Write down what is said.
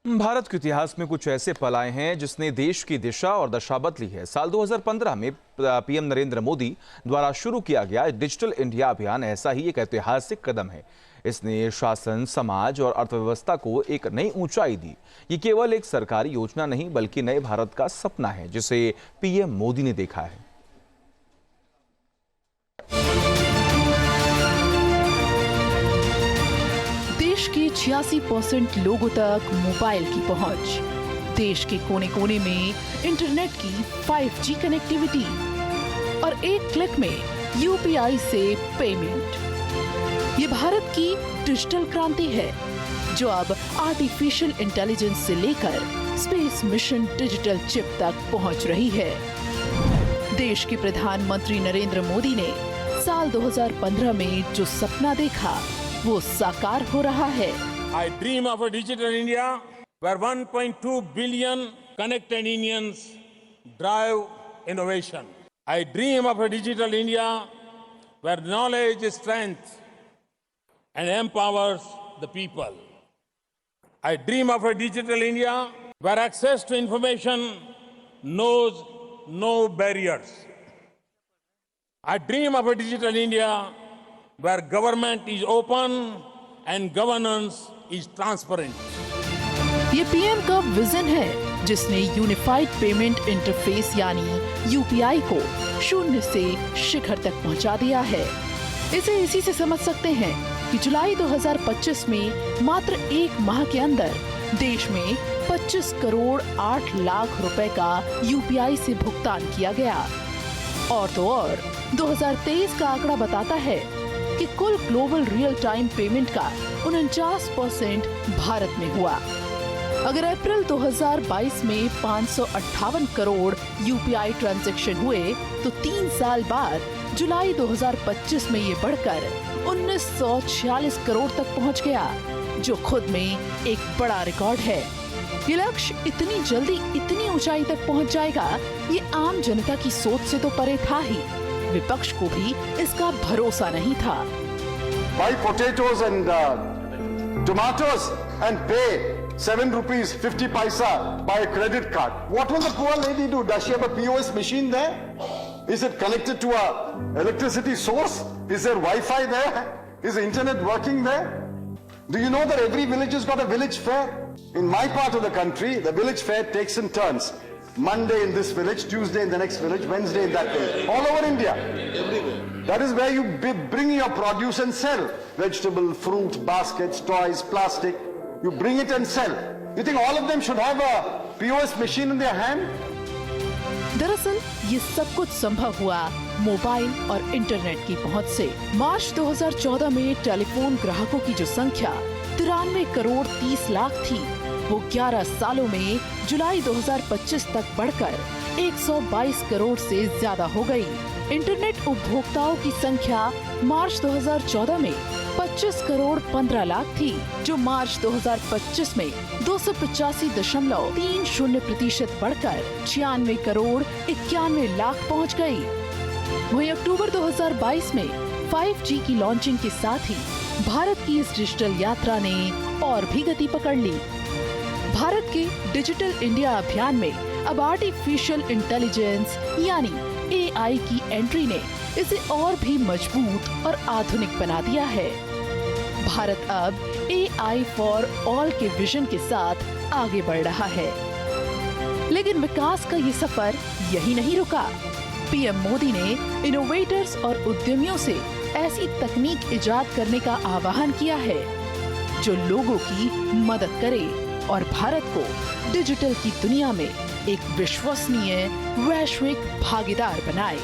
भारत के इतिहास में कुछ ऐसे पल आए हैं जिसने देश की दिशा और दशा बदली है। साल 2015 में पीएम नरेंद्र मोदी द्वारा शुरू किया गया डिजिटल इंडिया अभियान ऐसा ही एक ऐतिहासिक कदम है। इसने शासन, समाज और अर्थव्यवस्था को एक नई ऊंचाई दी। ये केवल एक सरकारी योजना नहीं बल्कि नए भारत का सपना है जिसे पीएम मोदी ने देखा है। देश के 86% लोगों तक मोबाइल की पहुंच, देश के कोने कोने में इंटरनेट की 5G कनेक्टिविटी और एक क्लिक में यूपीआई से पेमेंट। ये भारत की डिजिटल क्रांति है जो अब आर्टिफिशियल इंटेलिजेंस से लेकर स्पेस मिशन डिजिटल चिप तक पहुंच रही है। देश के प्रधानमंत्री नरेंद्र मोदी ने साल 2015 में जो सपना देखा वो साकार हो रहा है। I dream of a digital India where 1.2 billion connected Indians drive innovation. I dream of a digital India where knowledge is strength and empowers the people. I dream of a digital India where access to information knows no barriers. I dream of a digital India where government is open and governance is transparent. ये PM का vision है जिसने unified payment interface यानी UPI को शून्य से शिखर तक पहुंचा दिया है। इसे इसी से समझ सकते हैं कि जुलाई 2025 में मात्र एक माह के अंदर देश में 25 करोड़ 8 लाख रुपए का यूपीआई से भुगतान किया गया। और तो और 2023 का आंकड़ा बताता है कि कुल ग्लोबल रियल टाइम पेमेंट का 49% भारत में हुआ। अगर अप्रैल 2022 में 558 करोड़ यूपीआई ट्रांजैक्शन हुए तो 3 साल बाद जुलाई 2025 में ये बढ़कर 1946 करोड़ तक पहुंच गया, जो खुद में एक बड़ा रिकॉर्ड है। ये लक्ष्य इतनी जल्दी इतनी ऊंचाई तक पहुंच जाएगा, ये आम जनता की सोच से तो परे था ही। विपक्ष को भी इसका भरोसा नहीं था। Buy potatoes and tomatoes and pay 7 rupees 50 paisa by a credit card. What will the poor lady do? Does she have a POS machine there? Is it connected to a electricity source? Is there Wi-Fi there? Is the internet working there? Do you know that every village has got a village fair? In my part of the country, the village fair takes in turns. Monday in this village, Tuesday in the next village, Wednesday in that village. All over India. Everywhere. That is where you bring your produce and sell. Vegetable, fruit, baskets, toys, plastic. You bring it and sell. You think all of them should have a POS machine in their hand? दरअसल ये सब कुछ संभव हुआ mobile और internet की पहुंच से। मार्च 2014 में टेलीफोन ग्राहकों की जो संख्या 93 करोड़ 30 लाख थी, वो 11 सालों में जुलाई 2025 तक बढ़कर 122 करोड़ से ज्यादा हो गई। इंटरनेट उपभोक्ताओं की संख्या मार्च 2014 में 25 करोड़ 15 लाख थी, जो मार्च 2025 में 285.30% बढ़कर 96 करोड़ 91 लाख पहुंच गई। वहीं अक्टूबर 2022 में 5G की लॉन्चिंग के साथ ही भारत की इस डिजिटल यात्रा ने और भी गति पकड़ ली। भारत के डिजिटल इंडिया अभियान में अब आर्टिफिशियल इंटेलिजेंस यानी AI की एंट्री ने इसे और भी मजबूत और आधुनिक बना दिया है। भारत अब AI फॉर ऑल के विजन के साथ आगे बढ़ रहा है। लेकिन विकास का ये सफर यही नहीं रुका। पीएम मोदी ने इनोवेटर्स और उद्यमियों से ऐसी तकनीक इजाद करने का आह्वान किया है जो लोगों की मदद करे और भारत को डिजिटल की दुनिया में एक विश्वसनीय वैश्विक भागीदार बनाए।